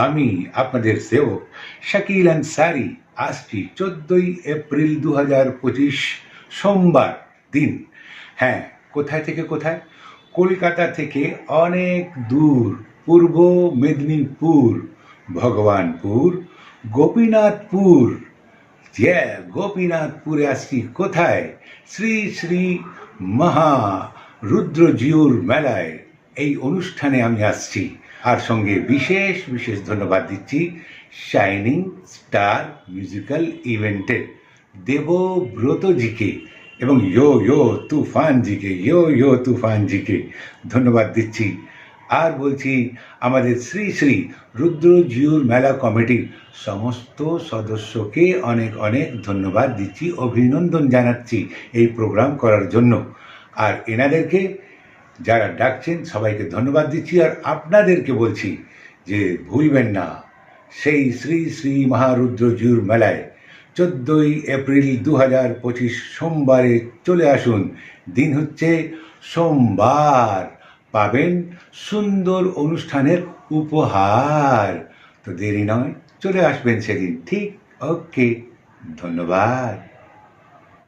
আমি আপনাদের সেবক শাকিল আনসারি আসছি 14 এপ্রিল 2025 সোমবার দিন। হ্যাঁ, কোথায় থেকে কোথায়? কলকাতা থেকে অনেক দূর, পূর্ব মেদিনীপুর, ভগবানপুর, গোপীনাথপুর। গোপীনাথপুরে আসছি কোথায়? শ্রী শ্রী মহা রুদ্রজিউর মেলায় এই অনুষ্ঠানে আমি আসছি। আর সঙ্গে বিশেষ বিশেষ ধন্যবাদ দিচ্ছি শাইনিং স্টার মিউজিক্যাল ইভেন্টের দেবব্রতজিকে এবং ইয়ো তুফানজিকে ধন্যবাদ দিচ্ছি। আর বলছি আমাদের শ্রী শ্রী রুদ্রজিউর মেলা কমিটির সমস্ত সদস্যকে অনেক অনেক ধন্যবাদ দিচ্ছি, অভিনন্দন জানাচ্ছি এই প্রোগ্রাম করার জন্য। আর এনাদেরকে যারা ডাকছেন সবাইকে ধন্যবাদ দিচ্ছি। আর আপনাদেরকে বলছি যে ভুলবেন না সেই শ্রী শ্রী মহারুদ্রজিউর মেলায় 14 এপ্রিল 2025 সোমবারে চলে আসুন। দিন হচ্ছে সোমবার, পাবেন সুন্দর অনুষ্ঠানের উপহার। তো দেরি নয়, চলে আসবেন সেদিন। ঠিক, ওকে, ধন্যবাদ।